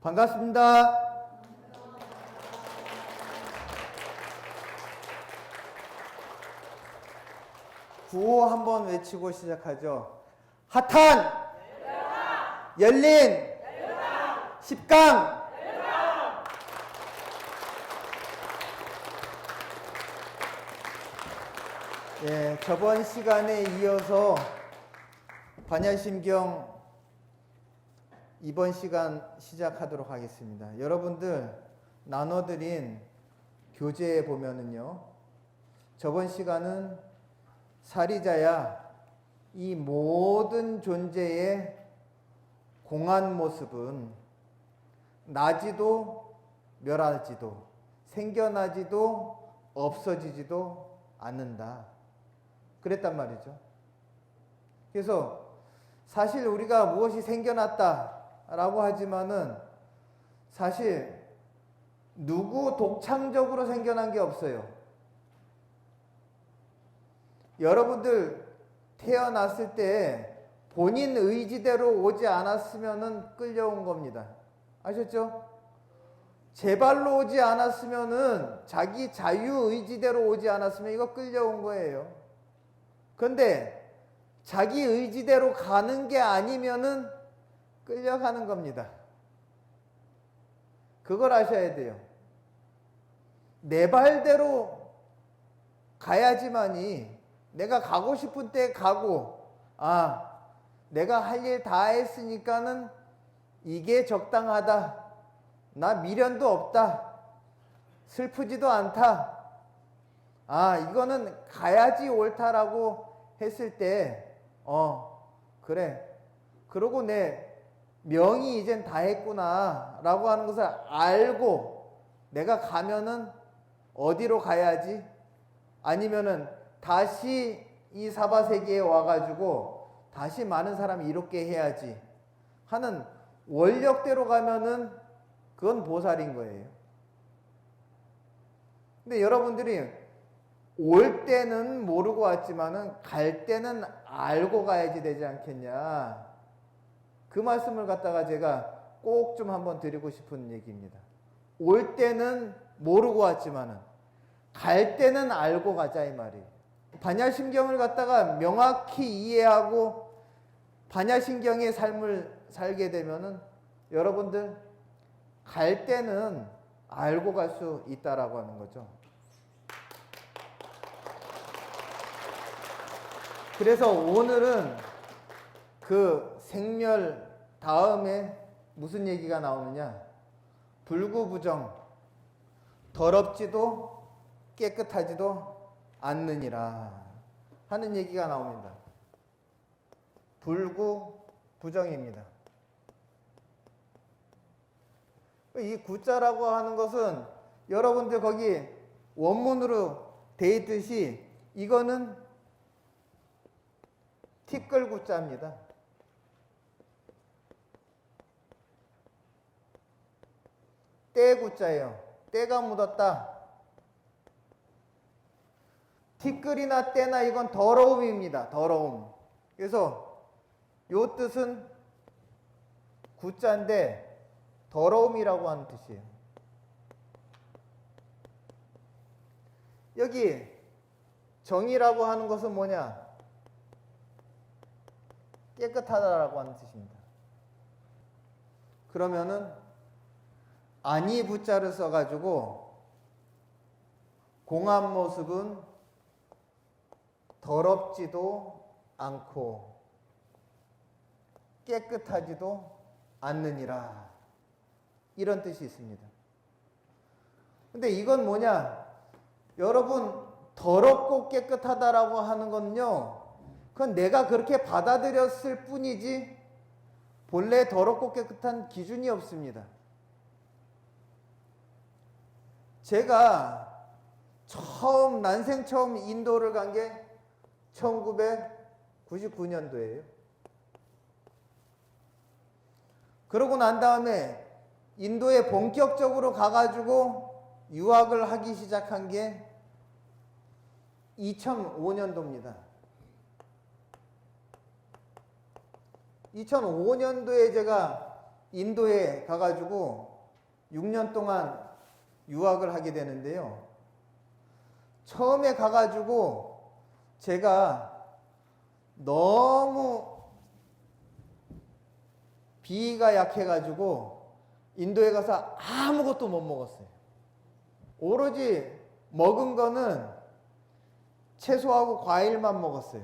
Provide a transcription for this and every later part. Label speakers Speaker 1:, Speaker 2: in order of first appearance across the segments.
Speaker 1: 반갑습니다. 구호 한번 외치고 시작하죠. 핫한 열린 10강 예, 저번 시간에 이어서 반야심경 이번 시간 시작하도록 하겠습니다. 여러분들 나눠드린 교재에 보면은요, 저번 시간은 사리자야 이 모든 존재의 공한 모습은 나지도 멸하지도 생겨나지도 없어지지도 않는다. 그랬단 말이죠. 그래서 사실 우리가 무엇이 생겨났다라고 하지만은 사실 누구 독창적으로 생겨난 게 없어요. 여러분들 태어났을 때 본인 의지대로 오지 않았으면은 끌려온 겁니다. 아셨죠? 제 발로 오지 않았으면은 자기 자유의지대로 오지 않았으면 이거 끌려온 거예요. 그런데 자기 의지대로 가는 게 아니면은 끌려가는 겁니다. 그걸 아셔야 돼요. 내 발대로 가야지만이 내가 가고 싶은 때 가고, 내가 할 일 다 했으니까는 이게 적당하다. 나 미련도 없다. 슬프지도 않다. 이거는 가야지 옳다라고 했을 때, 그래. 그러고 내 명이 이젠 다 했구나. 라고 하는 것을 알고 내가 가면은 어디로 가야지? 아니면은 다시 이 사바세계에 와가지고 다시 많은 사람이 이롭게 해야지 하는 원력대로 가면은 그건 보살인 거예요. 근데 여러분들이 올 때는 모르고 왔지만은 갈 때는 알고 가야지 되지 않겠냐. 그 말씀을 갖다가 제가 꼭 좀 한번 드리고 싶은 얘기입니다. 올 때는 모르고 왔지만은 갈 때는 알고 가자 이 말이에요. 반야심경을 갖다가 명확히 이해하고 반야심경의 삶을 살게 되면은 여러분들 갈 때는 알고 갈 수 있다라고 하는 거죠. 그래서 오늘은 그 생멸 다음에 무슨 얘기가 나오느냐? 불구부정, 더럽지도 깨끗하지도 않느니라 하는 얘기가 나옵니다. 불구부정입니다. 이 구자라고 하는 것은 여러분들 거기 원문으로 돼 있듯이 이거는 티끌 구자입니다. 때 구자예요. 때가 묻었다. 티끌이나 때나 이건 더러움입니다. 더러움. 그래서 요 뜻은 구자인데 더러움이라고 하는 뜻이에요. 여기 정이라고 하는 것은 뭐냐? 깨끗하다라고 하는 뜻입니다. 그러면은 아니 부자를 써가지고 공한 모습은 더럽지도 않고 깨끗하지도 않느니라 이런 뜻이 있습니다. 근데 이건 뭐냐? 여러분 더럽고 깨끗하다라고 하는 건요, 그건 내가 그렇게 받아들였을 뿐이지 본래 더럽고 깨끗한 기준이 없습니다. 제가 난생 처음 인도를 간 게 1999년도예요. 그러고 난 다음에 인도에 본격적으로 가가지고 유학을 하기 시작한 게 2005년도입니다. 2005년도에 제가 인도에 가가지고 6년 동안 유학을 하게 되는데요. 처음에 가가지고 제가 너무 비위가 약해가지고 인도에 가서 아무것도 못 먹었어요. 오로지 먹은 거는 채소하고 과일만 먹었어요.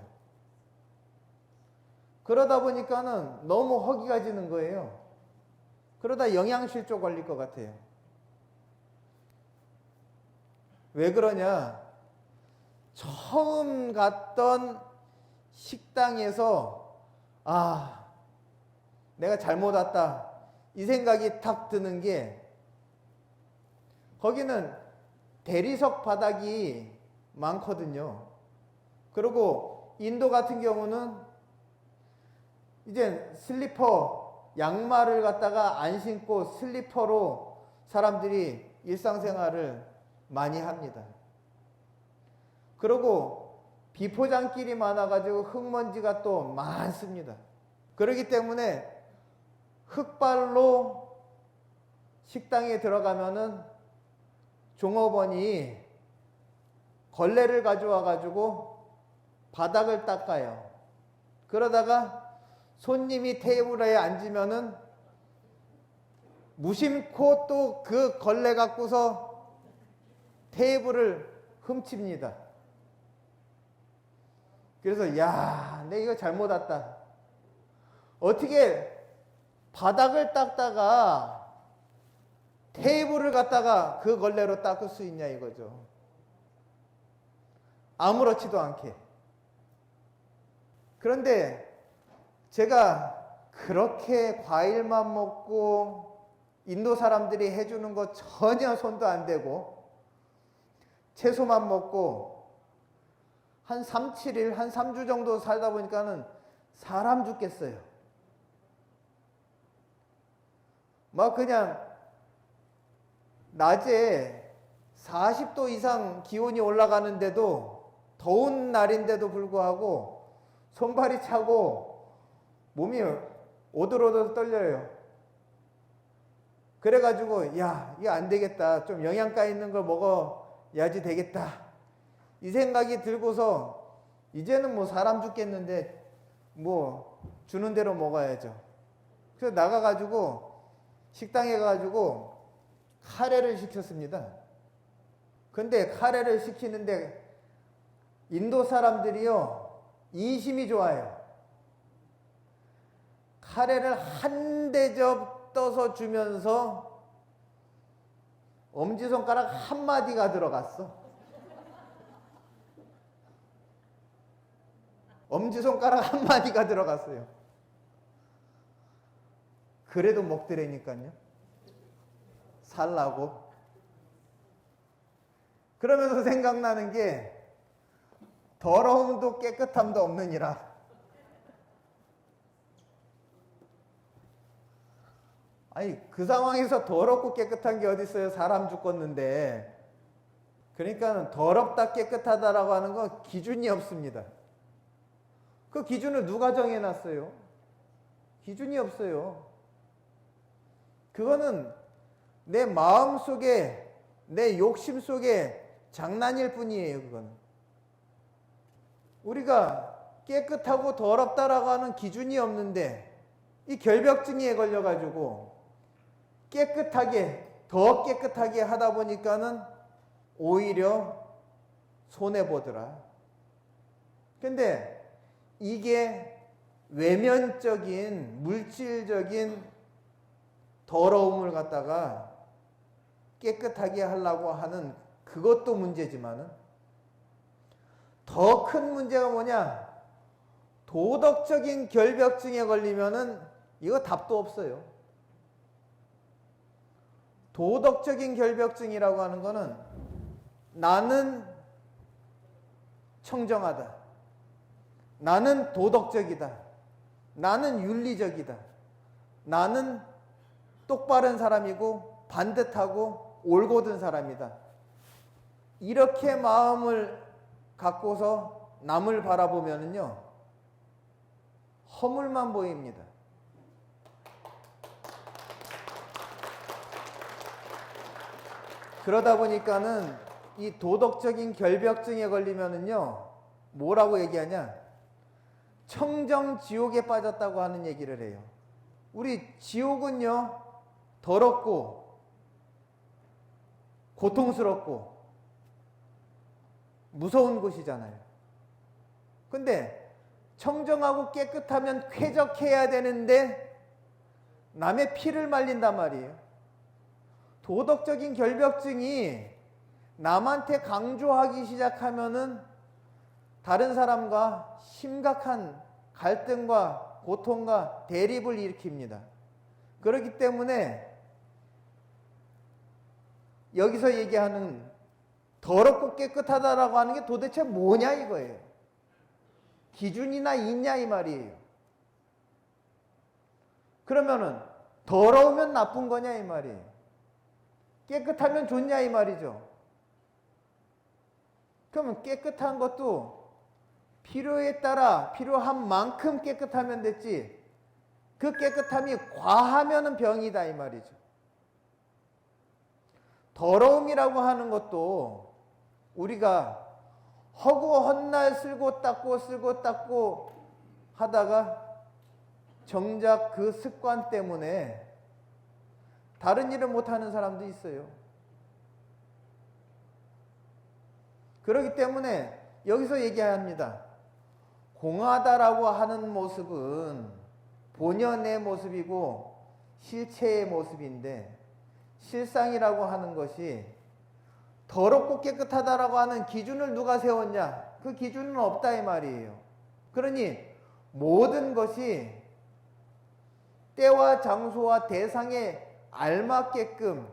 Speaker 1: 그러다 보니까는 너무 허기가 지는 거예요. 그러다 영양실조 걸릴 것 같아요. 왜 그러냐? 처음 갔던 식당에서 내가 잘못 왔다 이 생각이 탁 드는 게, 거기는 대리석 바닥이 많거든요. 그리고 인도 같은 경우는 이제 슬리퍼, 양말을 갖다가 안 신고 슬리퍼로 사람들이 일상생활을 많이 합니다. 그리고 비포장길이 많아가지고 흙먼지가 또 많습니다. 그렇기 때문에 흙발로 식당에 들어가면은 종업원이 걸레를 가져와가지고 바닥을 닦아요. 그러다가 손님이 테이블에 앉으면은 무심코 또 그 걸레 갖고서 테이블을 훔칩니다. 그래서 내가 이거 잘못 왔다. 어떻게 바닥을 닦다가 테이블을 갖다가 그 걸레로 닦을 수 있냐 이거죠. 아무렇지도 않게. 그런데 제가 그렇게 과일만 먹고 인도 사람들이 해주는 거 전혀 손도 안 대고 채소만 먹고 한 3, 7일, 한 3주 정도 살다 보니까는 사람 죽겠어요. 막 그냥 낮에 40도 이상 기온이 올라가는데도, 더운 날인데도 불구하고 손발이 차고 몸이 오들오들 떨려요. 그래가지고 이거 안 되겠다. 좀 영양가 있는 걸 먹어야지 되겠다. 이 생각이 들고서 이제는 뭐 사람 죽겠는데 뭐 주는 대로 먹어야죠. 그래서 나가가지고 식당에 가가지고 카레를 시켰습니다. 근데 카레를 시키는데 인도 사람들이요, 인심이 좋아요. 카레를 한 대접 떠서 주면서 엄지손가락 한 마디가 들어갔어. 엄지손가락 한 마디가 들어갔어요. 그래도 먹더라니까요. 살라고. 그러면서 생각나는 게, 더러움도 깨끗함도 없느니라. 아니, 그 상황에서 더럽고 깨끗한 게 어디 있어요? 사람 죽었는데. 그러니까 더럽다 깨끗하다라고 하는 건 기준이 없습니다. 그 기준을 누가 정해놨어요? 기준이 없어요. 그거는 내 마음 속에, 내 욕심 속에 장난일 뿐이에요. 그거는. 우리가 깨끗하고 더럽다라고 하는 기준이 없는데 이 결벽증에 걸려가지고 깨끗하게, 더 깨끗하게 하다 보니까는 오히려 손해보더라. 근데 이게 외면적인, 물질적인 더러움을 갖다가 깨끗하게 하려고 하는 그것도 문제지만은, 더 큰 문제가 뭐냐? 도덕적인 결벽증에 걸리면은 이거 답도 없어요. 도덕적인 결벽증이라고 하는 거는 나는 청정하다. 나는 도덕적이다. 나는 윤리적이다. 나는 똑바른 사람이고 반듯하고 올곧은 사람이다. 이렇게 마음을 갖고서 남을 바라보면은요, 허물만 보입니다. 그러다 보니까는 이 도덕적인 결벽증에 걸리면은요, 뭐라고 얘기하냐? 청정지옥에 빠졌다고 하는 얘기를 해요. 우리 지옥은요, 더럽고, 고통스럽고, 무서운 곳이잖아요. 근데 청정하고 깨끗하면 쾌적해야 되는데 남의 피를 말린단 말이에요. 도덕적인 결벽증이 남한테 강조하기 시작하면은 다른 사람과 심각한 갈등과 고통과 대립을 일으킵니다. 그렇기 때문에 여기서 얘기하는 더럽고 깨끗하다라고 하는 게 도대체 뭐냐 이거예요. 기준이나 있냐 이 말이에요. 그러면은 더러우면 나쁜 거냐 이 말이에요. 깨끗하면 좋냐 이 말이죠. 그러면 깨끗한 것도 필요에 따라 필요한 만큼 깨끗하면 됐지, 그 깨끗함이 과하면은 병이다 이 말이죠. 더러움이라고 하는 것도 우리가 허구 헛날 쓸고 닦고 하다가 정작 그 습관 때문에 다른 일을 못하는 사람도 있어요. 그렇기 때문에 여기서 얘기합니다. 공하다라고 하는 모습은 본연의 모습이고 실체의 모습인데, 실상이라고 하는 것이 더럽고 깨끗하다라고 하는 기준을 누가 세웠냐? 그 기준은 없다 이 말이에요. 그러니 모든 것이 때와 장소와 대상에 알맞게끔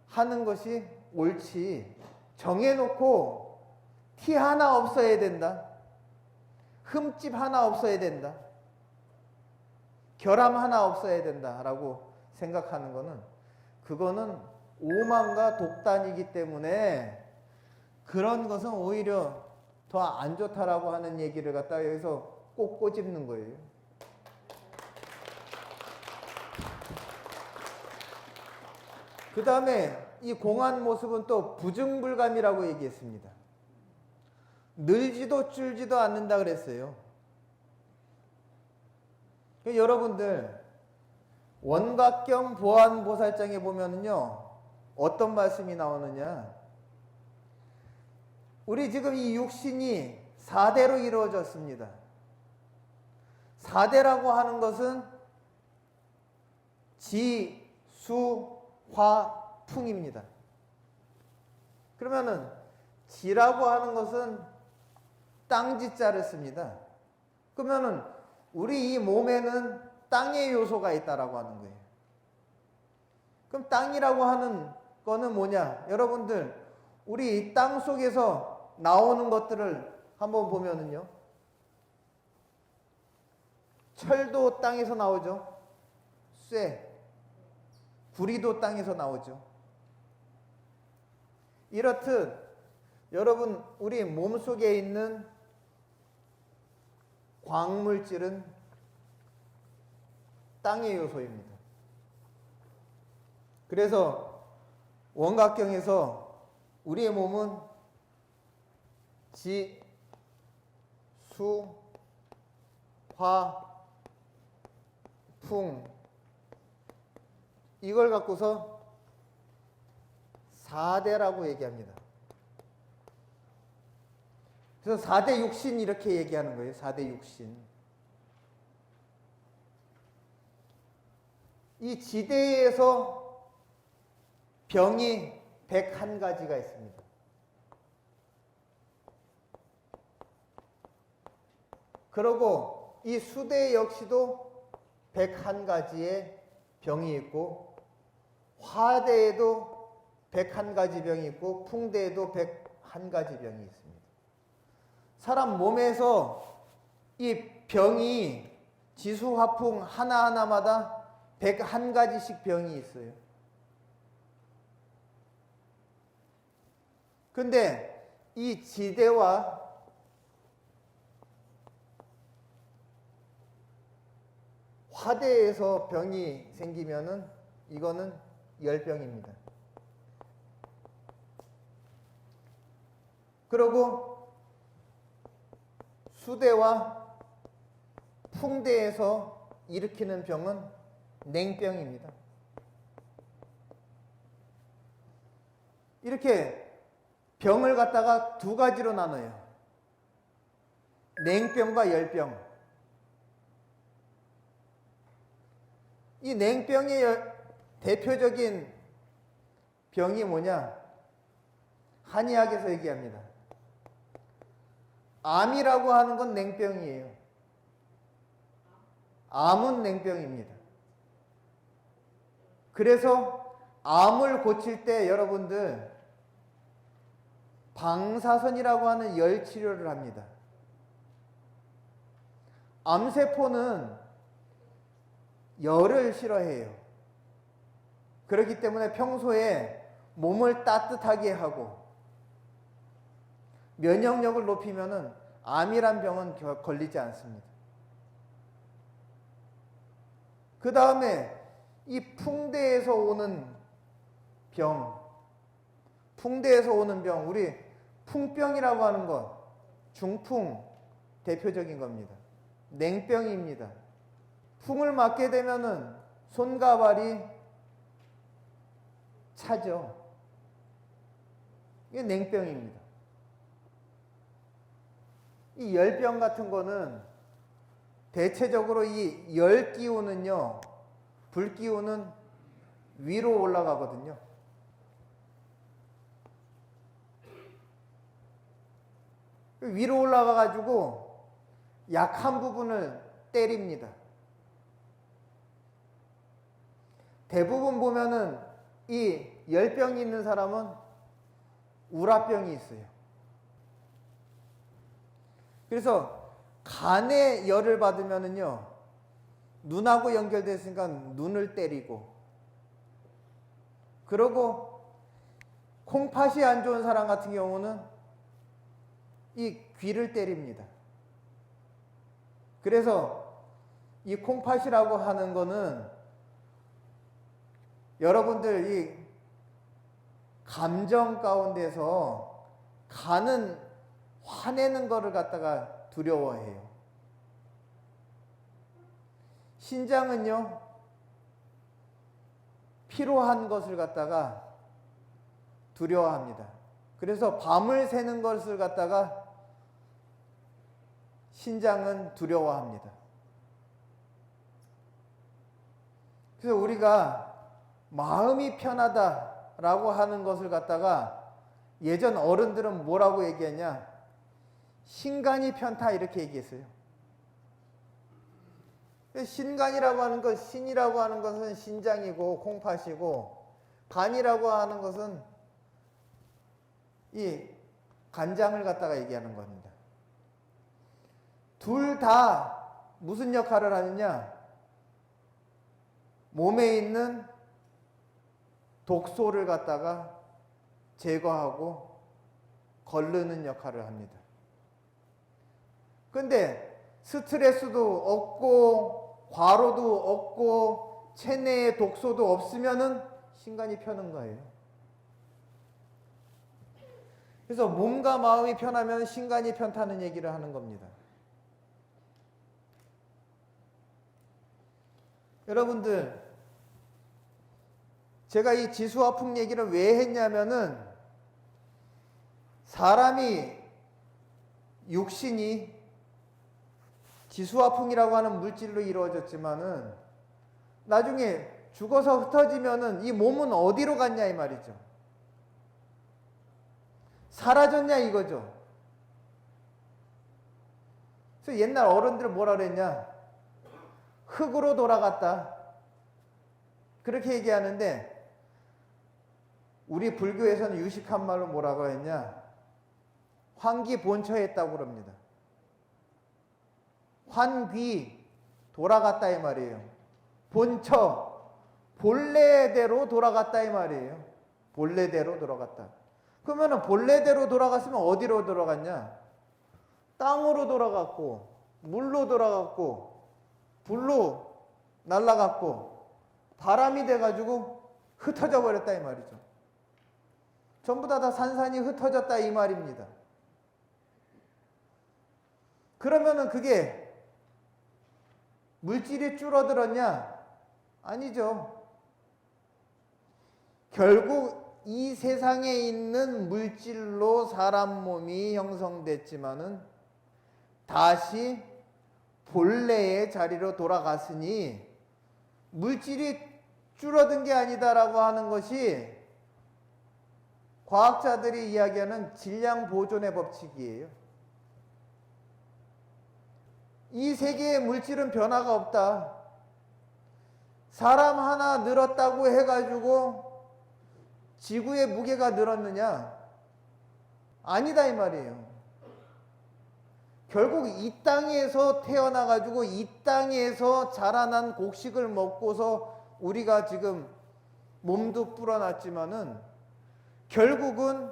Speaker 1: 하는 것이 옳지, 정해놓고 티 하나 없어야 된다, 흠집 하나 없어야 된다, 결함 하나 없어야 된다라고 생각하는 거는, 그거는 오만과 독단이기 때문에 그런 것은 오히려 더 안 좋다라고 하는 얘기를 갖다가 여기서 꼭 꼬집는 거예요. 그 다음에 이 공한 모습은 또 부증불감이라고 얘기했습니다. 늘지도 줄지도 않는다 그랬어요. 여러분들 원각경 보안보살장에 보면은요, 어떤 말씀이 나오느냐? 우리 지금 이 육신이 4대로 이루어졌습니다. 4대라고 하는 것은 지, 수, 화, 풍입니다. 그러면은 지라고 하는 것은 땅지자를 씁니다. 그러면은 우리 이 몸에는 땅의 요소가 있다라고 하는 거예요. 그럼 땅이라고 하는 거는 뭐냐? 여러분들, 우리 이 땅 속에서 나오는 것들을 한번 보면은요, 철도 땅에서 나오죠. 쇠, 구리도 땅에서 나오죠. 이렇듯 여러분, 우리 몸속에 있는 광물질은 땅의 요소입니다. 그래서 원각경에서 우리의 몸은 지, 수, 화, 풍, 이걸 갖고서 4대라고 얘기합니다. 그래서 4대 육신 이렇게 얘기하는 거예요. 4대 육신. 이 지대에서 병이 101가지가 있습니다. 그리고 이 수대 역시도 101가지의 병이 있고, 화대에도 101가지 병이 있고, 풍대에도 101가지 병이 있습니다. 사람 몸에서 이 병이 지수화풍 하나하나마다 101가지씩 병이 있어요. 근데 이 지대와 화대에서 병이 생기면은 이거는 열병입니다. 그리고 수대와 풍대에서 일으키는 병은 냉병입니다. 이렇게 병을 갖다가 두 가지로 나눠요. 냉병과 열병. 이 냉병의 대표적인 병이 뭐냐? 한의학에서 얘기합니다. 암이라고 하는 건 냉병이에요. 암은 냉병입니다. 그래서 암을 고칠 때 여러분들 방사선이라고 하는 열 치료를 합니다. 암세포는 열을 싫어해요. 그렇기 때문에 평소에 몸을 따뜻하게 하고 면역력을 높이면은 암이란 병은 걸리지 않습니다. 그 다음에 이 풍대에서 오는 병, 풍대에서 오는 병, 우리 풍병이라고 하는 것, 중풍 대표적인 겁니다. 냉병입니다. 풍을 맞게 되면은 손과 발이 차죠. 이게 냉병입니다. 이 열병 같은 거는 대체적으로 이 열 기운은요, 불 기운은 위로 올라가거든요. 위로 올라가가지고 약한 부분을 때립니다. 대부분 보면은 이 열병이 있는 사람은 우라병이 있어요. 그래서 간에 열을 받으면은요, 눈하고 연결됐으니까 눈을 때리고, 그러고 콩팥이 안 좋은 사람 같은 경우는 이 귀를 때립니다. 그래서 이 콩팥이라고 하는 거는 여러분들 이 감정 가운데서 간은 화내는 거를 갖다가 두려워해요. 신장은요, 피로한 것을 갖다가 두려워합니다. 그래서 밤을 새는 것을 갖다가 신장은 두려워합니다. 그래서 우리가 마음이 편하다라고 하는 것을 갖다가 예전 어른들은 뭐라고 얘기했냐? 신간이 편타 이렇게 얘기했어요. 신간이라고 하는 것, 신이라고 하는 것은 신장이고 콩팥이고, 간이라고 하는 것은 이 간장을 갖다가 얘기하는 겁니다. 둘 다 무슨 역할을 하느냐? 몸에 있는 독소를 갖다가 제거하고 거르는 역할을 합니다. 근데 스트레스도 없고 과로도 없고 체내에 독소도 없으면은 신간이 편한 거예요. 그래서 몸과 마음이 편하면 신간이 편다는 얘기를 하는 겁니다. 여러분들, 제가 이 지수화풍 얘기를 왜 했냐면은 사람이 육신이 지수화풍이라고 하는 물질로 이루어졌지만은 나중에 죽어서 흩어지면은 이 몸은 어디로 갔냐 이 말이죠. 사라졌냐 이거죠. 그래서 옛날 어른들은 뭐라 그랬냐? 흙으로 돌아갔다. 그렇게 얘기하는데 우리 불교에서는 유식한 말로 뭐라고 했냐? 환기본처했다고 그럽니다. 환귀, 돌아갔다 이 말이에요. 본처, 본래대로 돌아갔다 이 말이에요. 본래대로 돌아갔다. 그러면 본래대로 돌아갔으면 어디로 돌아갔냐? 땅으로 돌아갔고, 물로 돌아갔고, 불로 날아갔고, 바람이 돼가지고 흩어져 버렸다 이 말이죠. 전부 다 산산이 흩어졌다 이 말입니다. 그러면은 그게 물질이 줄어들었냐? 아니죠. 결국 이 세상에 있는 물질로 사람 몸이 형성됐지만은 다시 본래의 자리로 돌아갔으니 물질이 줄어든 게 아니다라고 하는 것이 과학자들이 이야기하는 질량 보존의 법칙이에요. 이 세계의 물질은 변화가 없다. 사람 하나 늘었다고 해가지고 지구의 무게가 늘었느냐? 아니다 이 말이에요. 결국 이 땅에서 태어나가지고 이 땅에서 자라난 곡식을 먹고서 우리가 지금 몸도 불어났지만은 결국은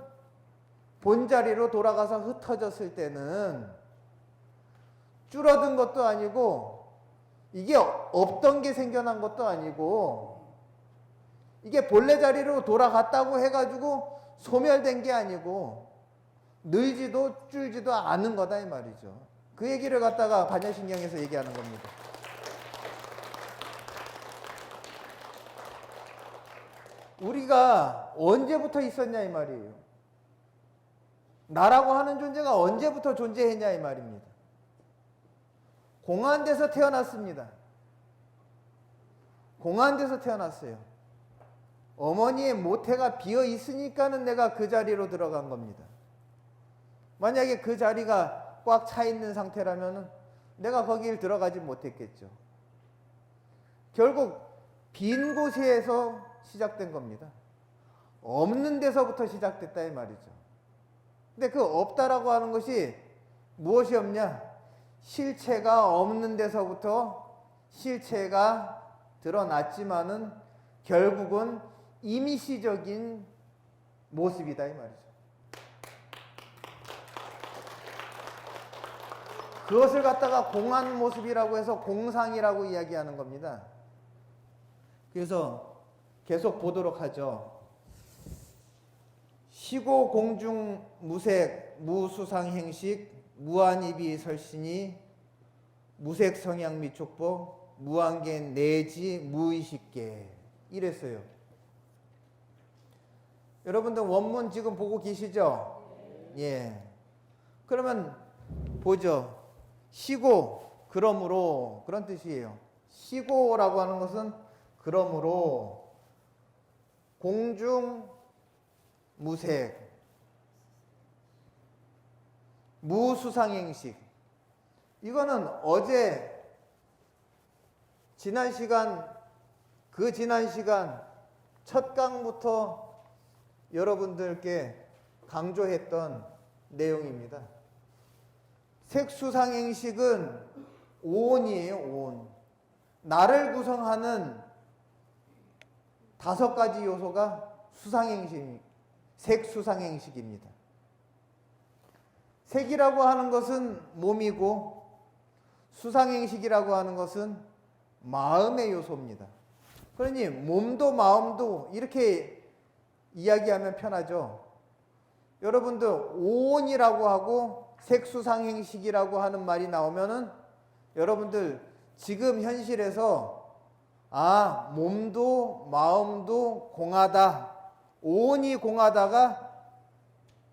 Speaker 1: 본자리로 돌아가서 흩어졌을 때는 줄어든 것도 아니고 이게 없던 게 생겨난 것도 아니고 이게 본래 자리로 돌아갔다고 해가지고 소멸된 게 아니고 늘지도 줄지도 않은 거다 이 말이죠. 그 얘기를 갖다가 반야신경에서 얘기하는 겁니다. 우리가 언제부터 있었냐 이 말이에요. 나라고 하는 존재가 언제부터 존재했냐 이 말입니다. 공안돼서 태어났습니다. 공안돼서 태어났어요. 어머니의 모태가 비어 있으니까는 내가 그 자리로 들어간 겁니다. 만약에 그 자리가 꽉 차 있는 상태라면 내가 거길 들어가지 못했겠죠. 결국 빈 곳에서 시작된 겁니다. 없는 데서부터 시작됐다 이 말이죠. 근데 그 없다라고 하는 것이 무엇이 없냐? 실체가 없는 데서부터 실체가 드러났지만은 결국은 임시적인 모습이다 이 말이죠. 그것을 갖다가 공한 모습이라고 해서 공상이라고 이야기하는 겁니다. 그래서 계속 보도록 하죠. 시고 공중 무색 무수상행식 무한입이 설신이 무색 성향 미촉법 무한견 내지 무의식계 이랬어요. 여러분들 원문 지금 보고 계시죠? 예. 그러면 보죠. 시고 그러므로 그런 뜻이에요. 시고라고 하는 것은 그러므로 공중 무색 무수상행식 이거는 어제 지난 시간 첫 강부터 여러분들께 강조했던 내용입니다. 색수상행식은 오온이에요. 오온. 나를 구성하는 5가지 요소가 수상행식, 색수상행식입니다. 색이라고 하는 것은 몸이고 수상행식이라고 하는 것은 마음의 요소입니다. 그러니 몸도 마음도 이렇게 이야기하면 편하죠. 여러분들 오온이라고 하고 색수상행식이라고 하는 말이 나오면은 여러분들 지금 현실에서 몸도 마음도 공하다. 오온이 공하다가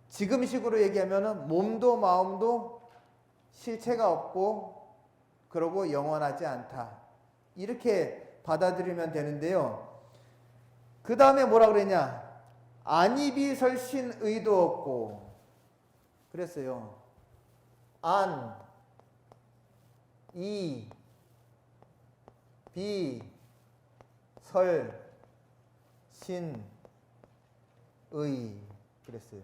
Speaker 1: 지금식으로 얘기하면은 몸도 마음도 실체가 없고 그러고 영원하지 않다. 이렇게 받아들이면 되는데요. 그 다음에 뭐라 그랬냐? 안입이 설신 의도 없고 그랬어요. 안, 이, 비, 설, 신, 의 그랬어요.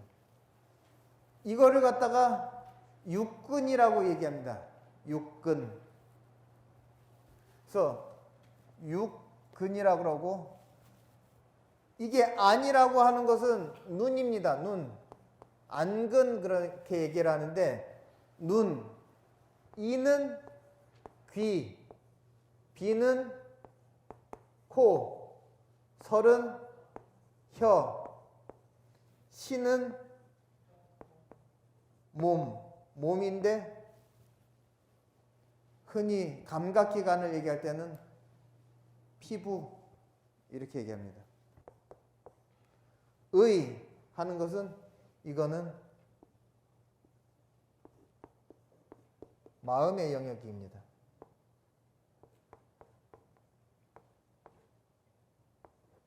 Speaker 1: 이거를 갖다가 육근이라고 얘기합니다. 육근. 그래서 육근이라고 그러고 이게 안이라고 하는 것은 눈입니다. 눈. 안근 그렇게 얘기를 하는데 눈. 이는 귀. 비는 코. 설은 혀. 신은 몸인데 흔히 감각기관을 얘기할 때는 피부 이렇게 얘기합니다. 의 하는 것은 이거는 마음의 영역입니다.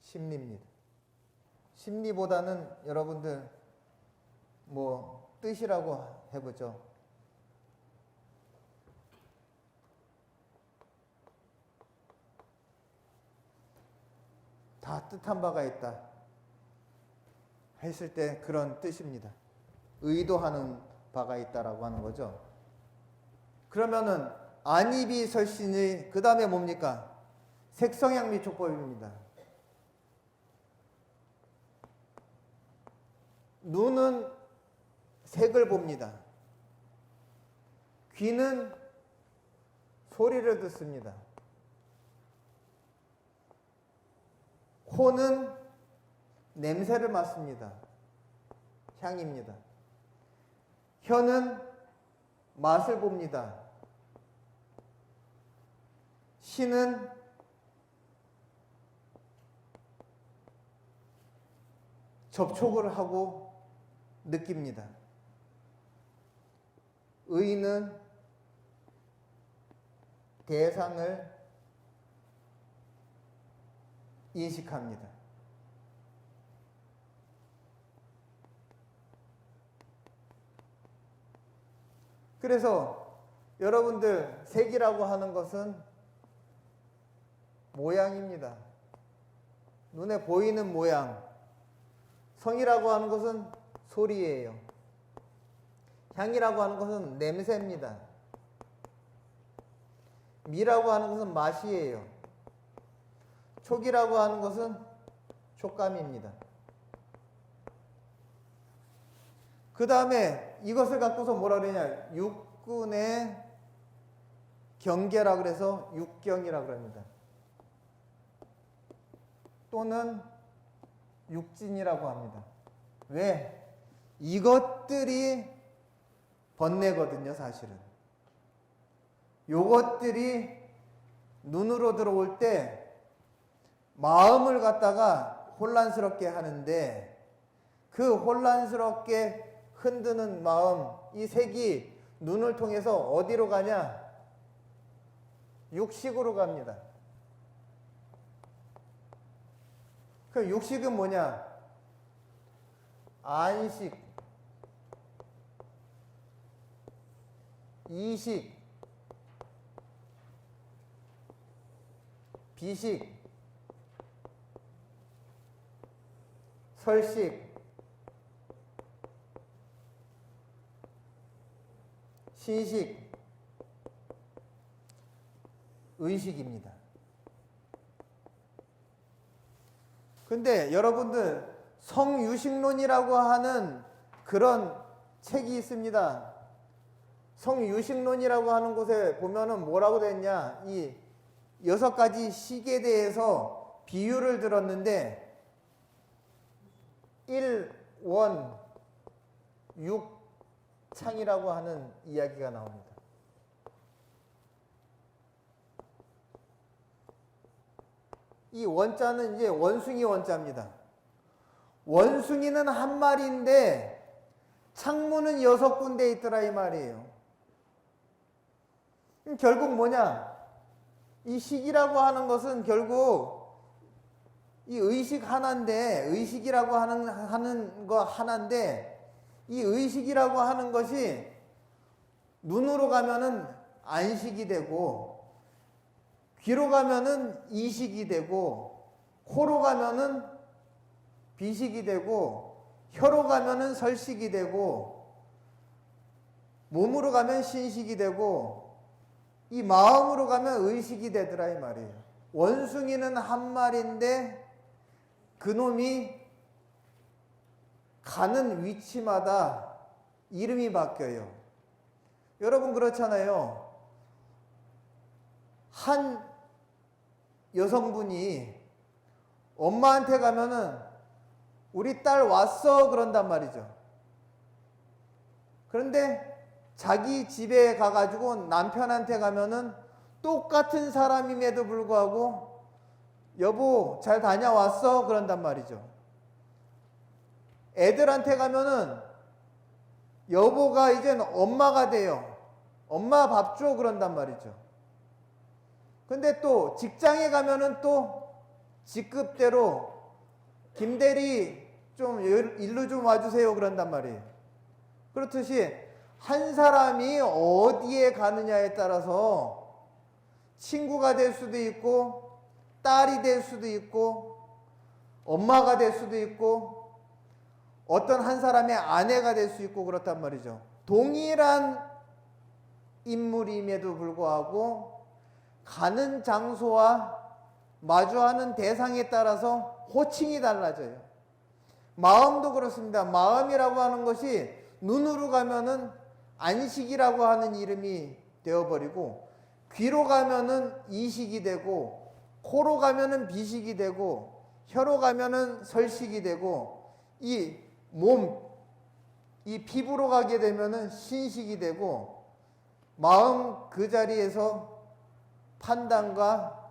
Speaker 1: 심리입니다. 심리보다는 여러분들 뭐 뜻이라고 해보죠. 다 뜻한 바가 있다 했을 때 그런 뜻입니다. 의도하는 바가 있다라고 하는 거죠. 그러면은 안이비설신의 그 다음에 뭡니까? 색성향미촉법입니다. 눈은 색을 봅니다. 귀는 소리를 듣습니다. 코는 냄새를 맡습니다. 향입니다. 혀는 맛을 봅니다. 신은 접촉을 하고 느낍니다. 의는 대상을 인식합니다. 그래서 여러분들 색이라고 하는 것은 모양입니다. 눈에 보이는 모양. 성이라고 하는 것은 소리예요. 향이라고 하는 것은 냄새입니다. 미라고 하는 것은 맛이에요. 촉이라고 하는 것은 촉감입니다. 그 다음에 이것을 갖고서 뭐라 그러냐? 육군의 경계라 그래서 육경이라 그럽니다. 또는 육진이라고 합니다. 왜? 이것들이 번뇌거든요, 사실은. 요것들이 눈으로 들어올 때 마음을 갖다가 혼란스럽게 하는데 그 혼란스럽게 흔드는 마음, 이 색이 눈을 통해서 어디로 가냐? 육식으로 갑니다. 그 육식은 뭐냐? 안식, 이식, 비식, 설식, 신식, 의식입니다. 근데 여러분들 성유식론이라고 하는 그런 책이 있습니다. 성유식론이라고 하는 곳에 보면은 뭐라고 됐냐? 이 6가지 식에 대해서 비유를 들었는데 1, 원, 6, 창이라고 하는 이야기가 나옵니다. 이 원자는 이제 원숭이 원자입니다. 원숭이는 한 마리인데 창문은 6군데 있더라 이 말이에요. 결국 뭐냐? 이 식이라고 하는 것은 결국 이 의식 하나인데, 의식이라고 하는 거 하나인데, 이 의식이라고 하는 것이 눈으로 가면은 안식이 되고, 귀로 가면은 이식이 되고, 코로 가면은 비식이 되고, 혀로 가면은 설식이 되고, 몸으로 가면 신식이 되고, 이 마음으로 가면 의식이 되더라 이 말이에요. 원숭이는 한 마리인데 그놈이 가는 위치마다 이름이 바뀌어요. 여러분 그렇잖아요. 한 여성분이 엄마한테 가면은 우리 딸 왔어 그런단 말이죠. 그런데 자기 집에 가가지고 남편한테 가면은 똑같은 사람임에도 불구하고 여보 잘 다녀왔어? 그런단 말이죠. 애들한테 가면은 여보가 이젠 엄마가 돼요. 엄마 밥 줘? 그런단 말이죠. 근데 또 직장에 가면은 또 직급대로 김대리 좀 일로 좀 와주세요 그런단 말이에요. 그렇듯이 한 사람이 어디에 가느냐에 따라서 친구가 될 수도 있고 딸이 될 수도 있고 엄마가 될 수도 있고 어떤 한 사람의 아내가 될 수 있고 그렇단 말이죠. 동일한 인물임에도 불구하고 가는 장소와 마주하는 대상에 따라서 호칭이 달라져요. 마음도 그렇습니다. 마음이라고 하는 것이 눈으로 가면은 안식이라고 하는 이름이 되어버리고, 귀로 가면은 이식이 되고, 코로 가면은 비식이 되고, 혀로 가면은 설식이 되고, 이 몸, 이 피부로 가게 되면은 신식이 되고, 마음 그 자리에서 판단과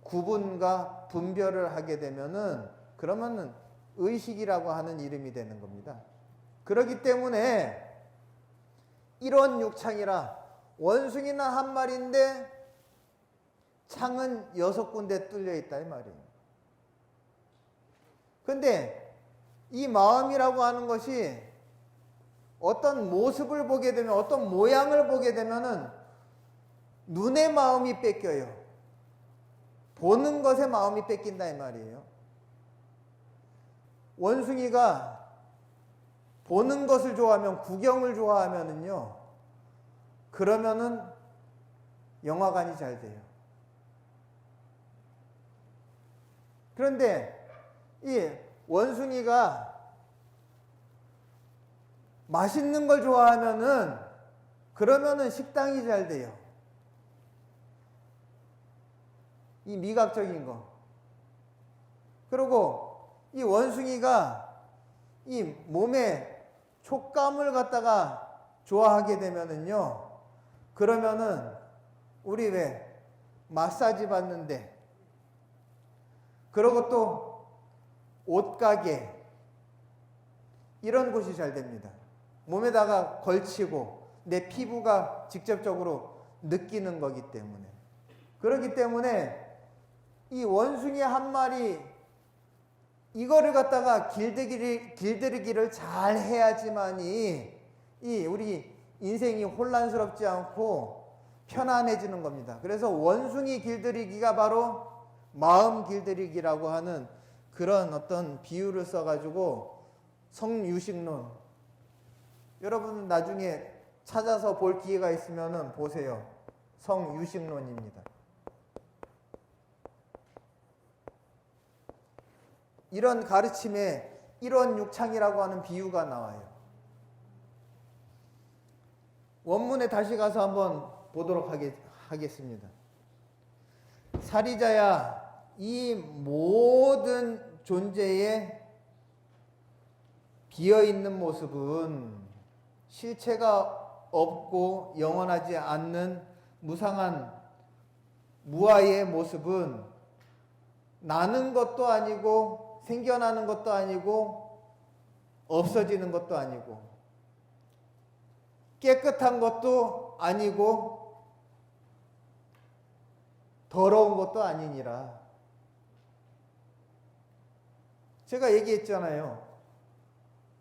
Speaker 1: 구분과 분별을 하게 되면은 그러면은 의식이라고 하는 이름이 되는 겁니다. 그렇기 때문에 이런 육창이라 원숭이는 한 마리인데 창은 6군데 뚫려 있다 이 말이에요. 근데 이 마음이라고 하는 것이 어떤 모습을 보게 되면, 어떤 모양을 보게 되면은 눈의 마음이 뺏겨요. 보는 것에 마음이 뺏긴다 이 말이에요. 원숭이가 보는 것을 좋아하면, 구경을 좋아하면은요, 그러면은 영화관이 잘 돼요. 그런데 이 원숭이가 맛있는 걸 좋아하면은 그러면은 식당이 잘 돼요. 이 미각적인 거. 그리고 이 원숭이가 이 몸에 촉감을 갖다가 좋아하게 되면은요, 그러면은 우리 왜 마사지 받는데, 그리고 또 옷가게, 이런 곳이 잘 됩니다. 몸에다가 걸치고 내 피부가 직접적으로 느끼는 거기 때문에. 그렇기 때문에 이 원숭이 한 마리 이거를 갖다가 길들이기를 잘 해야지만이 이 우리 인생이 혼란스럽지 않고 편안해지는 겁니다. 그래서 원숭이 길들이기가 바로 마음 길들이기라고 하는 그런 어떤 비유를 써가지고 성유식론, 여러분 나중에 찾아서 볼 기회가 있으면 보세요. 성유식론입니다. 이런 가르침에 일원육창이라고 하는 비유가 나와요. 원문에 다시 가서 한번 보도록 하겠습니다. 사리자야, 이 모든 존재의 비어있는 모습은 실체가 없고 영원하지 않는 무상한 무아의 모습은 나는 것도 아니고 생겨나는 것도 아니고 없어지는 것도 아니고 깨끗한 것도 아니고 더러운 것도 아니니라. 제가 얘기했잖아요.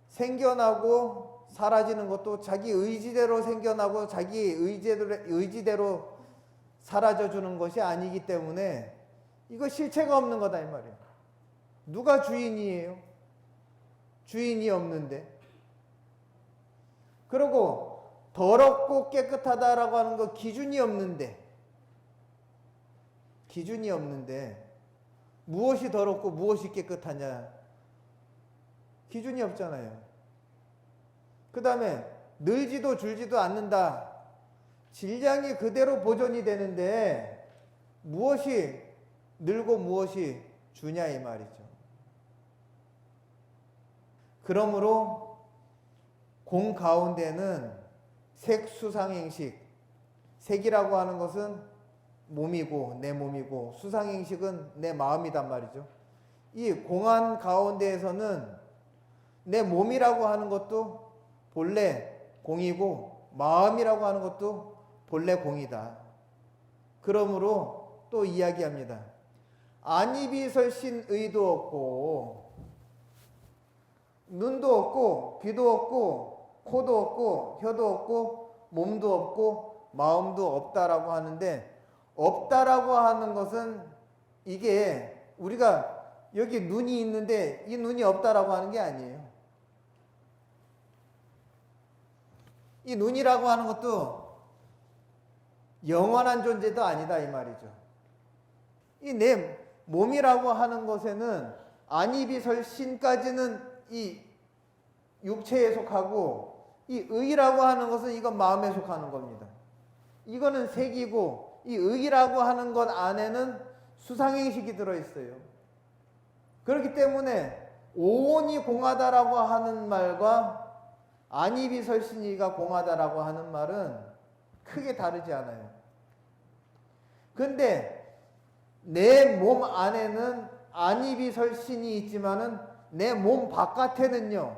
Speaker 1: 생겨나고 사라지는 것도 자기 의지대로 생겨나고 자기 의지대로 사라져주는 것이 아니기 때문에 이거 실체가 없는 거다 이 말이에요. 누가 주인이에요? 주인이 없는데. 그리고 더럽고 깨끗하다라고 하는 거 기준이 없는데 무엇이 더럽고 무엇이 깨끗하냐? 기준이 없잖아요. 그 다음에 늘지도 줄지도 않는다. 질량이 그대로 보존이 되는데 무엇이 늘고 무엇이 주냐 이 말이죠. 그러므로 공 가운데는 색수상행식. 색이라고 하는 것은 몸이고 내 몸이고 수상행식은 내 마음이단 말이죠. 이 공안 가운데에서는 내 몸이라고 하는 것도 본래 공이고 마음이라고 하는 것도 본래 공이다. 그러므로 또 이야기합니다. 안입이 설신 의도 없고 눈도 없고 귀도 없고 코도 없고 혀도 없고 몸도 없고 마음도 없다라고 하는데, 없다라고 하는 것은 이게 우리가 여기 눈이 있는데 이 눈이 없다라고 하는 게 아니에요. 이 눈이라고 하는 것도 영원한 존재도 아니다 이 말이죠. 이 내 몸이라고 하는 것에는 안입이 설신까지는 이 육체에 속하고, 이 의라고 하는 것은 이건 마음에 속하는 겁니다. 이거는 색이고, 이 의라고 하는 것 안에는 수상행식이 들어있어요. 그렇기 때문에 오온이 공하다라고 하는 말과 안입이 설신이가 공하다라고 하는 말은 크게 다르지 않아요. 근데 내 몸 안에는 안입이 설신이 있지만은 내 몸 바깥에는요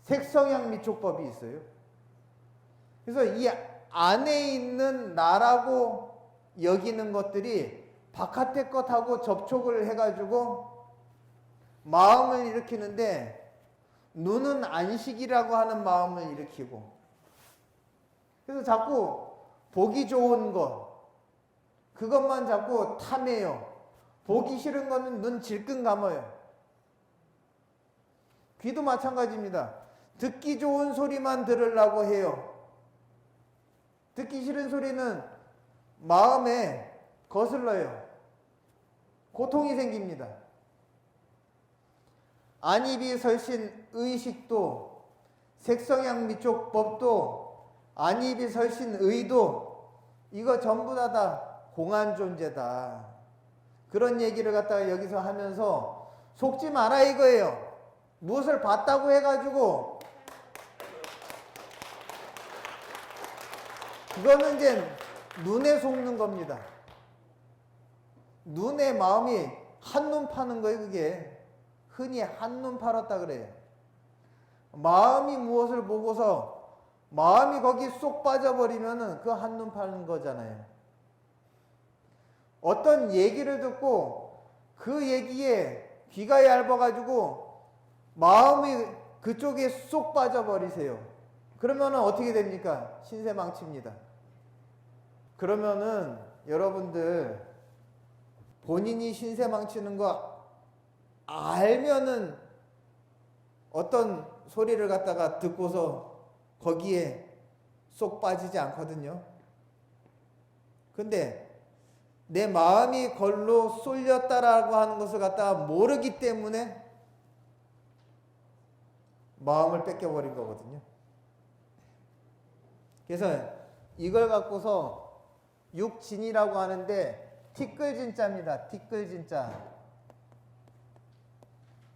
Speaker 1: 색성향 미촉법이 있어요. 그래서 이 안에 있는 나라고 여기는 것들이 바깥의 것하고 접촉을 해가지고 마음을 일으키는데, 눈은 안식이라고 하는 마음을 일으키고, 그래서 자꾸 보기 좋은 것, 그것만 자꾸 탐해요. 보기 싫은 거는 눈 질끈 감아요. 귀도 마찬가지입니다. 듣기 좋은 소리만 들으려고 해요. 듣기 싫은 소리는 마음에 거슬러요. 고통이 생깁니다. 안입이 설신 의식도, 색성향 미촉법도, 안입이 설신 의도, 이거 전부 다 공한 존재다. 그런 얘기를 갖다가 여기서 하면서 속지 마라 이거예요. 무엇을 봤다고 해가지고 그거는 이제 눈에 속는 겁니다. 눈에 마음이 한눈 파는 거예요. 그게 흔히 한눈 팔았다 그래요. 마음이 무엇을 보고서 마음이 거기 쏙 빠져버리면은 그 한눈 파는 거잖아요. 어떤 얘기를 듣고 그 얘기에 귀가 얇아가지고 마음이 그쪽에 쏙 빠져버리세요. 그러면은 어떻게 됩니까? 신세망치입니다. 그러면은 여러분들 본인이 신세망치는 거 알면은 어떤 소리를 갖다가 듣고서 거기에 쏙 빠지지 않거든요. 근데 내 마음이 걸로 쏠렸다라고 하는 것을 갖다가 모르기 때문에 마음을 뺏겨버린 거거든요. 그래서 이걸 갖고서 육진이라고 하는데 티끌진자입니다. 티끌진자.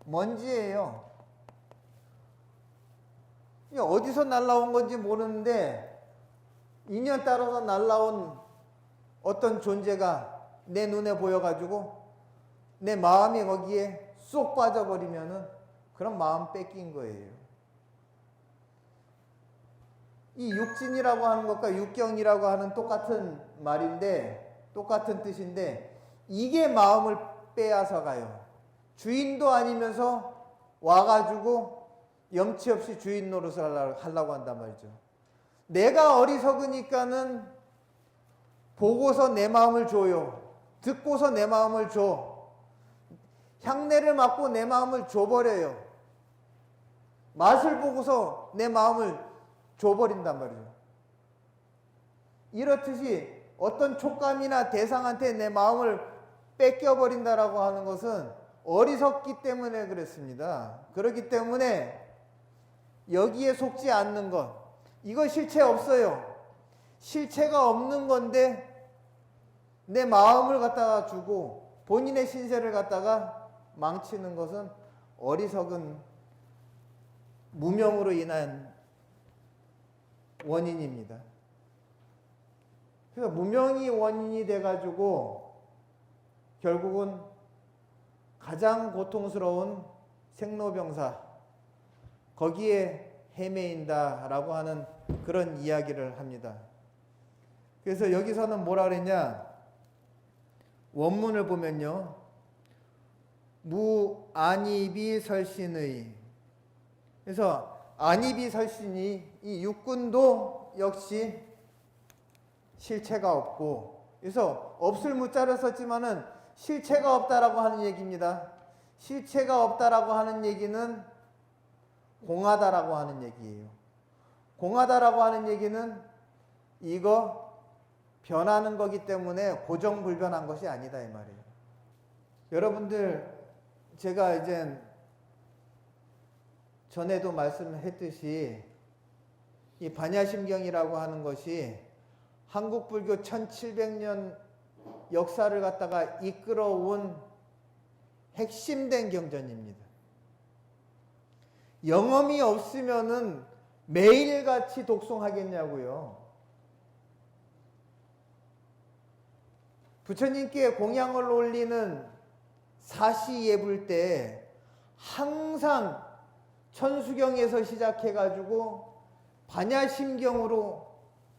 Speaker 1: 먼지예요. 어디서 날라온 건지 모르는데 인연 따라서 날라온 어떤 존재가 내 눈에 보여가지고 내 마음이 거기에 쏙 빠져버리면은 그런 마음 뺏긴 거예요. 이 육진이라고 하는 것과 육경이라고 하는 똑같은 말인데, 똑같은 뜻인데, 이게 마음을 빼앗아 가요. 주인도 아니면서 와가지고 염치 없이 주인 노릇을 하려고 한단 말이죠. 내가 어리석으니까는 보고서 내 마음을 줘요. 듣고서 내 마음을 줘. 향내를 맡고 내 마음을 줘버려요. 맛을 보고서 내 마음을 줘버린단 말이죠. 이렇듯이 어떤 촉감이나 대상한테 내 마음을 뺏겨버린다라고 하는 것은 어리석기 때문에 그랬습니다. 그렇기 때문에 여기에 속지 않는 것, 이거 실체 없어요. 실체가 없는 건데 내 마음을 갖다가 주고 본인의 신세를 갖다가 망치는 것은 어리석은 무명으로 인한 원인입니다. 그래서 무명이 원인이 돼가지고 결국은 가장 고통스러운 생로병사 거기에 헤매인다라고 하는 그런 이야기를 합니다. 그래서 여기서는 뭐라 그랬냐? 원문을 보면요. 무안입이 설신의. 그래서 안입이 설신이 이 육군도 역시 실체가 없고, 그래서 없을 무자를 썼지만은 실체가 없다라고 하는 얘기입니다. 실체가 없다라고 하는 얘기는 공하다라고 하는 얘기예요. 공하다라고 하는 얘기는 이거 변하는 거기 때문에 고정불변한 것이 아니다 이 말이에요. 여러분들 제가 이제 전에도 말씀했듯이 이 반야심경이라고 하는 것이 한국 불교 1700년 역사를 갖다가 이끌어온 핵심된 경전입니다. 영험이 없으면은 매일같이 독송하겠냐고요. 부처님께 공양을 올리는 사시예불 때 항상 천수경에서 시작해가지고 반야심경으로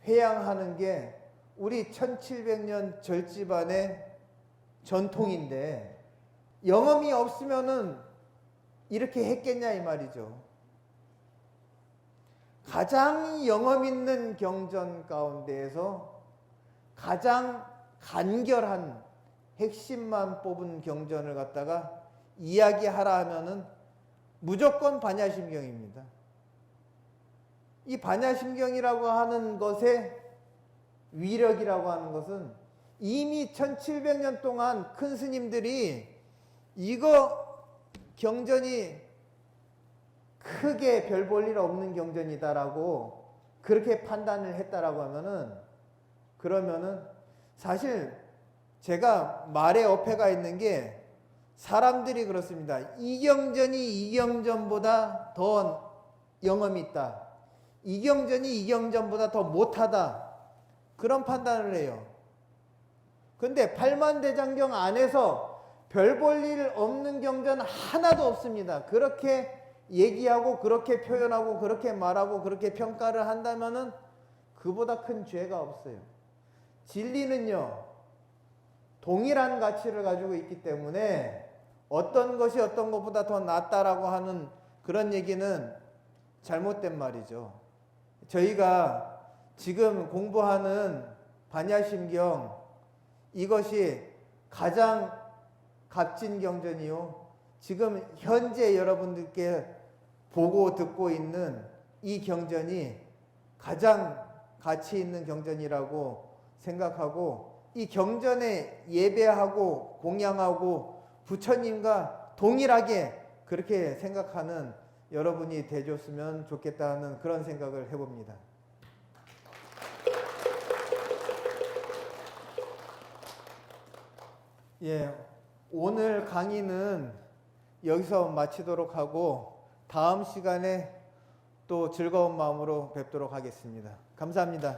Speaker 1: 회양하는 게 우리 1700년 절집안의 전통인데, 영험이 없으면은 이렇게 했겠냐 이 말이죠. 가장 영험 있는 경전 가운데에서 가장 간결한 핵심만 뽑은 경전을 갖다가 이야기하라 하면은 무조건 반야심경입니다. 이 반야심경이라고 하는 것의 위력이라고 하는 것은 이미 1700년 동안 큰 스님들이 이거 경전이 크게 별 볼 일 없는 경전이다라고 그렇게 판단을 했다라고 하면은, 그러면은 사실 제가 말에 어폐가 있는 게 사람들이 그렇습니다. 이 경전이 이 경전보다 더 영험이 있다. 이 경전이 이 경전보다 더 못하다. 그런 판단을 해요. 근데 팔만대장경 안에서 별 볼 일 없는 경전 하나도 없습니다. 그렇게 얘기하고 그렇게 표현하고 그렇게 말하고 그렇게 평가를 한다면은 그보다 큰 죄가 없어요. 진리는요, 동일한 가치를 가지고 있기 때문에 어떤 것이 어떤 것보다 더 낫다라고 하는 그런 얘기는 잘못된 말이죠. 저희가 지금 공부하는 반야심경, 이것이 가장 값진 경전이요, 지금 현재 여러분들께 보고 듣고 있는 이 경전이 가장 가치 있는 경전이라고 생각하고, 이 경전에 예배하고 공양하고 부처님과 동일하게 그렇게 생각하는 여러분이 되줬으면 좋겠다는 그런 생각을 해봅니다. 예, 오늘 강의는 여기서 마치도록 하고 다음 시간에 또 즐거운 마음으로 뵙도록 하겠습니다. 감사합니다.